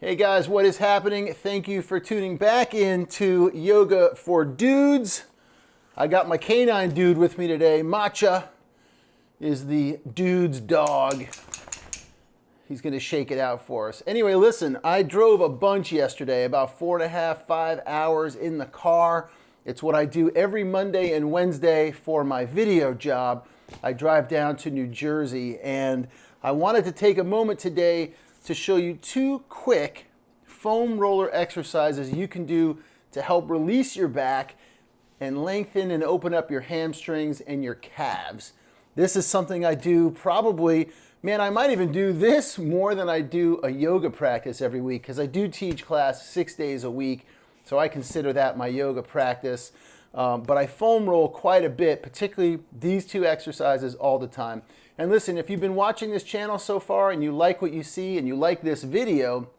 Hey guys, what is happening? Thank you for tuning back into Yoga for Dudes. I got my canine dude with me today. Matcha is the dude's dog. He's gonna shake it out for us. Anyway, listen, I drove a bunch yesterday, about 4.5, 5 hours in the car. It's what I do every Monday and Wednesday for my video job. I drive down to New Jersey, and I wanted to take a moment today to show you 2 quick foam roller exercises you can do to help release your back and lengthen and open up your hamstrings and your calves. This is something I do probably, man, I might even do this more than I do a yoga practice every week, because I do teach class 6 days a week, so I consider that my yoga practice. But I foam roll quite a bit, particularly these 2 exercises all the time. And listen, if you've been watching this channel so far and you like what you see and you like this video,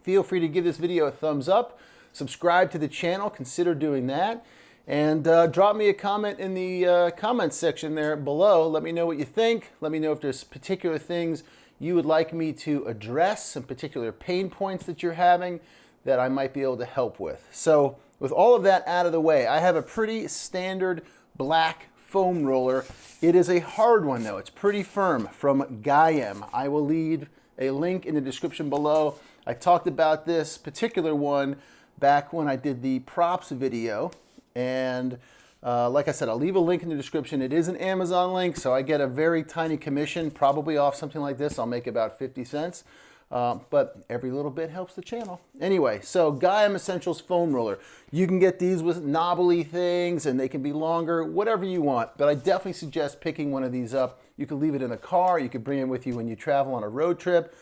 feel free to give this video a thumbs up, subscribe to the channel, consider doing that, and drop me a comment in the comments section there below. Let me know what you think. Let me know if there's particular things you would like me to address, some particular pain points that you're having that I might be able to help with. So with all of that out of the way, I have a pretty standard black foam roller. It is a hard one though. It's pretty firm, from Gaia. I will leave a link in the description below. I talked about this particular one back when I did the props video, and like I said, I'll leave a link in the description. It is an Amazon link, so I get a very tiny commission, probably off something like this. I'll make about 50 cents. But every little bit helps the channel. Anyway, so Gaia Essentials foam roller. You can get these with knobbly things, and they can be longer, whatever you want. But I definitely suggest picking one of these up. You can leave it in a car. You can bring it with you when you travel on a road trip.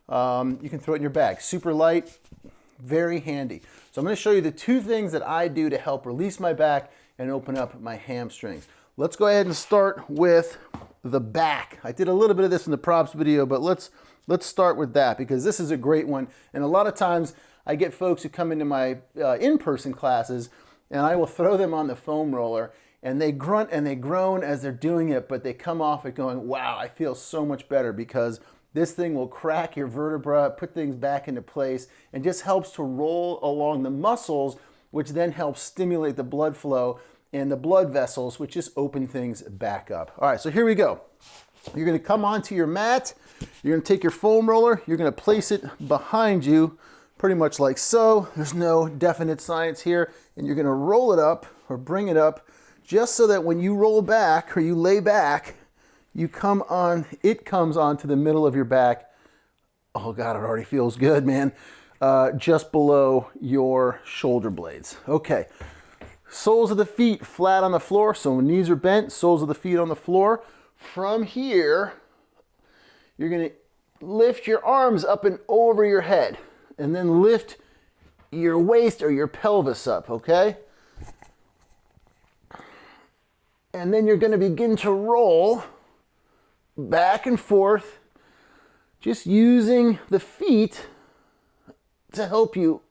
You can throw it in your bag. Super light, very handy. So I'm going to show you the 2 things that I do to help release my back and open up my hamstrings. Let's go ahead and start with the back. I did a little bit of this in the props video, but let's start with that, because this is a great one. And a lot of times I get folks who come into my in-person classes, and I will throw them on the foam roller, and they grunt and they groan as they're doing it, but they come off it going, wow, I feel so much better, because this thing will crack your vertebra, put things back into place, and just helps to roll along the muscles, which then helps stimulate the blood flow and the blood vessels, which just open things back up. All right, so here we go. You're gonna come onto your mat, you're gonna take your foam roller, you're gonna place it behind you, pretty much like so. There's no definite science here, and you're gonna roll it up or bring it up just so that when you roll back or you lay back, it comes onto the middle of your back. Oh God, it already feels good, man. Just below your shoulder blades. Okay, soles of the feet flat on the floor, so knees are bent, soles of the feet on the floor. From here, you're gonna lift your arms up and over your head, and then lift your waist or your pelvis up, okay? And then you're gonna begin to roll back and forth, just using the feet to help you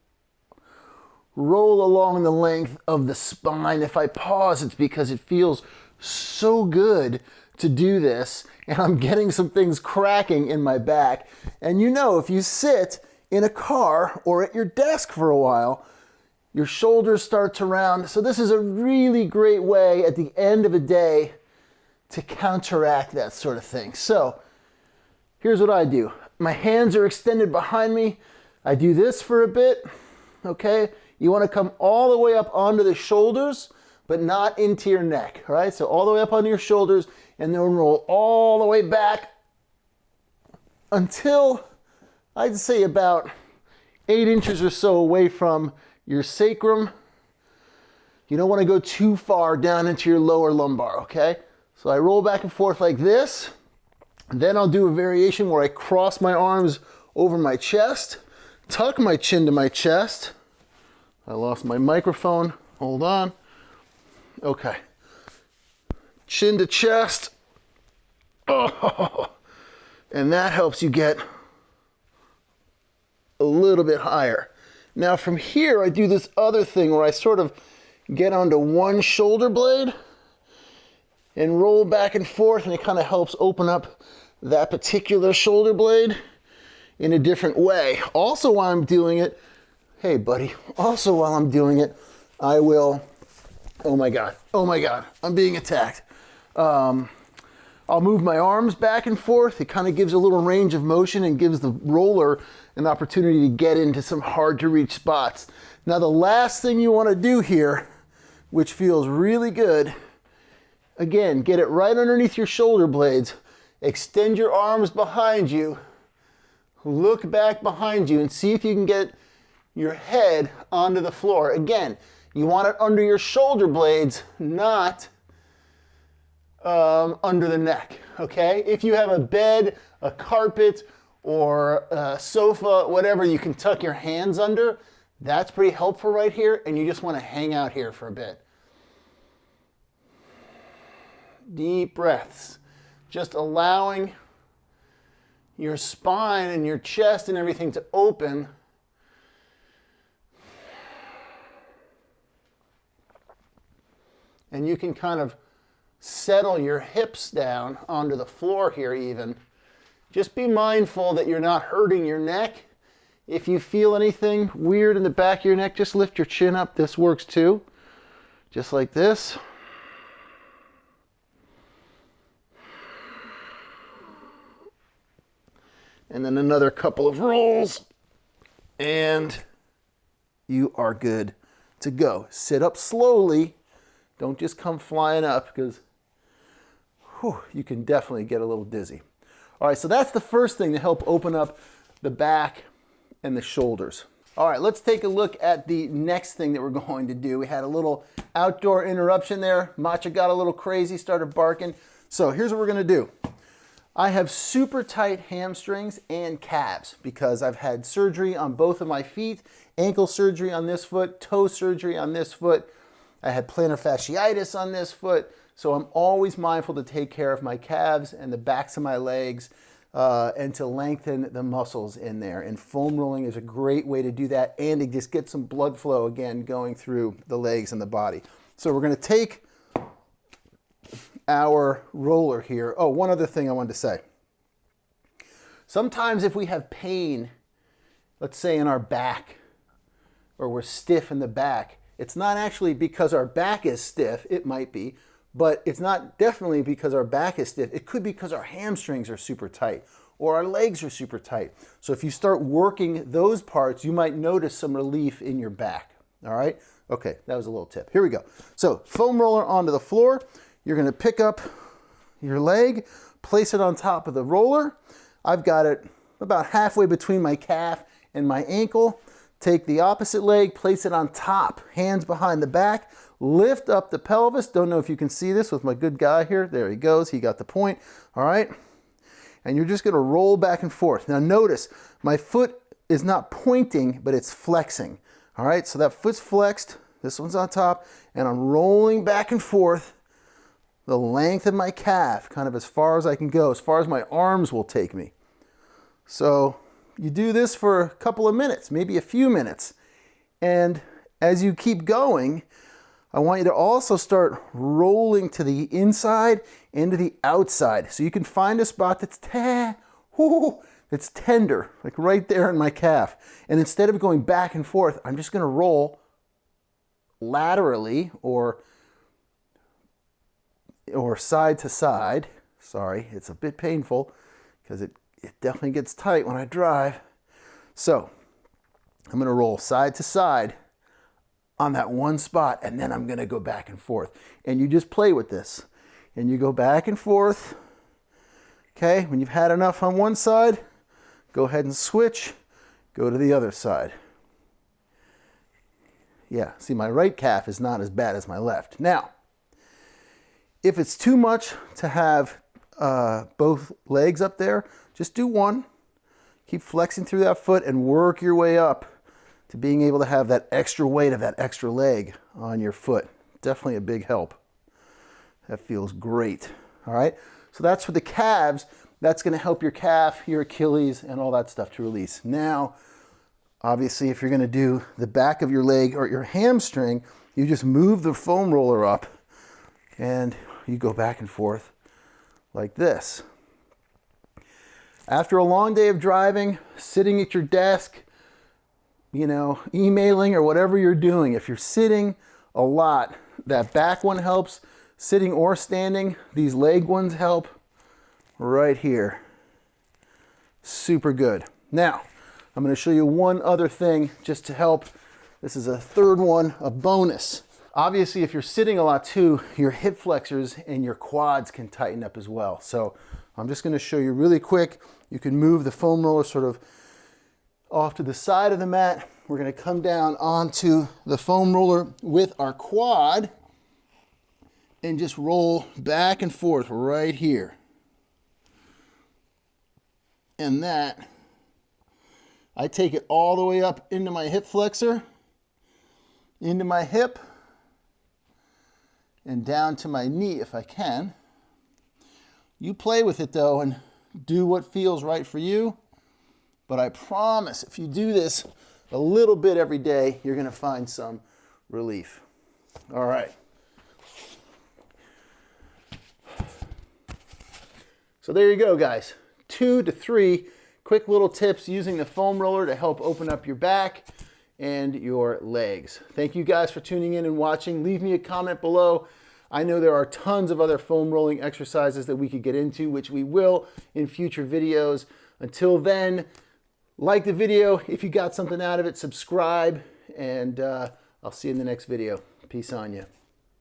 roll along the length of the spine. If I pause, it's because it feels so good to do this, and I'm getting some things cracking in my back. And you know, if you sit in a car or at your desk for a while, your shoulders start to round. So this is a really great way at the end of a day to counteract that sort of thing. So here's what I do. My hands are extended behind me. I do this for a bit, okay? You wanna come all the way up onto the shoulders, but not into your neck, all right? So all the way up onto your shoulders, and then roll all the way back until, I'd say, about 8 inches or so away from your sacrum. You don't wanna go too far down into your lower lumbar, okay? So I roll back and forth like this. Then I'll do a variation where I cross my arms over my chest, tuck my chin to my chest. I lost my microphone, hold on. Okay, chin to chest. Oh, and that helps you get a little bit higher. Now from here, I do this other thing where I sort of get onto one shoulder blade and roll back and forth, and it kind of helps open up that particular shoulder blade. in a different way. Also while I'm doing it, hey buddy, also while I'm doing it, I will, oh my God, I'm being attacked. I'll move my arms back and forth. It kind of gives a little range of motion and gives the roller an opportunity to get into some hard to reach spots. Now the last thing you want to do here, which feels really good, again, get it right underneath your shoulder blades, extend your arms behind you, look back behind you and see if you can get your head onto the floor. Again, you want it under your shoulder blades, not under the neck, okay? If you have a bed, a carpet, or a sofa, whatever you can tuck your hands under, that's pretty helpful right here, and you just want to hang out here for a bit. Deep breaths, just allowing your spine and your chest and everything to open. And you can kind of settle your hips down onto the floor here even. Just be mindful that you're not hurting your neck. If you feel anything weird in the back of your neck, just lift your chin up. This works too. Just like this. And then another couple of rolls. And you are good to go. Sit up slowly. Don't just come flying up because you can definitely get a little dizzy. All right, so that's the first thing to help open up the back and the shoulders. All right, let's take a look at the next thing that we're going to do. We had a little outdoor interruption there. Matcha got a little crazy, started barking. So here's what we're gonna do. I have super tight hamstrings and calves because I've had surgery on both of my feet, ankle surgery on this foot, toe surgery on this foot. I had plantar fasciitis on this foot. So I'm always mindful to take care of my calves and the backs of my legs and to lengthen the muscles in there. And foam rolling is a great way to do that and to just get some blood flow again going through the legs and the body. So we're going to take our roller here. Oh, one other thing I wanted to say. Sometimes if we have pain, let's say in our back, or we're stiff in the back, it's not actually because our back is stiff, it might be, but it's not definitely because our back is stiff. It could be because our hamstrings are super tight or our legs are super tight. So if you start working those parts, you might notice some relief in your back. All right? Okay, that was a little tip. Here we go. So foam roller onto the floor. You're going to pick up your leg, place it on top of the roller. I've got it about halfway between my calf and my ankle. Take the opposite leg, place it on top, hands behind the back, lift up the pelvis. Don't know if you can see this with my good guy here. There he goes. He got the point. All right. And you're just going to roll back and forth. Now notice my foot is not pointing, but it's flexing. All right. So that foot's flexed. This one's on top. And I'm rolling back and forth the length of my calf, kind of as far as I can go, as far as my arms will take me. So you do this for a couple of minutes, maybe a few minutes. And as you keep going, I want you to also start rolling to the inside and to the outside. So you can find a spot that's tender, like right there in my calf. And instead of going back and forth, I'm just going to roll laterally or side to side. Sorry, it's a bit painful because it definitely gets tight when I drive. So I'm going to roll side to side on that one spot, and then I'm going to go back and forth. And you just play with this. And you go back and forth. Okay, when you've had enough on one side, go ahead and switch. Go to the other side. Yeah, see, my right calf is not as bad as my left. Now, if it's too much to have both legs up there, just do one. Keep flexing through that foot and work your way up to being able to have that extra weight of that extra leg on your foot. Definitely a big help. That feels great. All right. So that's for the calves. That's going to help your calf, your Achilles, and all that stuff to release. Now, obviously, if you're going to do the back of your leg or your hamstring, you just move the foam roller up and you go back and forth like this. After a long day of driving, sitting at your desk, you know, emailing or whatever you're doing, if you're sitting a lot, that back one helps. Sitting or standing, these leg ones help right here. Super good. Now, I'm going to show you one other thing just to help. This is a third one, a bonus. Obviously, if you're sitting a lot too, your hip flexors and your quads can tighten up as well. So I'm just going to show you really quick. You can move the foam roller sort of off to the side of the mat. We're going to come down onto the foam roller with our quad and just roll back and forth right here. And that, I take it all the way up into my hip flexor, into my hip, and down to my knee if I can. You play with it though and do what feels right for you. But I promise if you do this a little bit every day, you're gonna find some relief. All right. So there you go, guys. 2 to 3 quick little tips using the foam roller to help open up your back and your legs. Thank you guys for tuning in and watching. Leave me a comment below. I know there are tons of other foam rolling exercises that we could get into, which we will in future videos. Until then, like the video. If you got something out of it, subscribe, and I'll see you in the next video. Peace on you.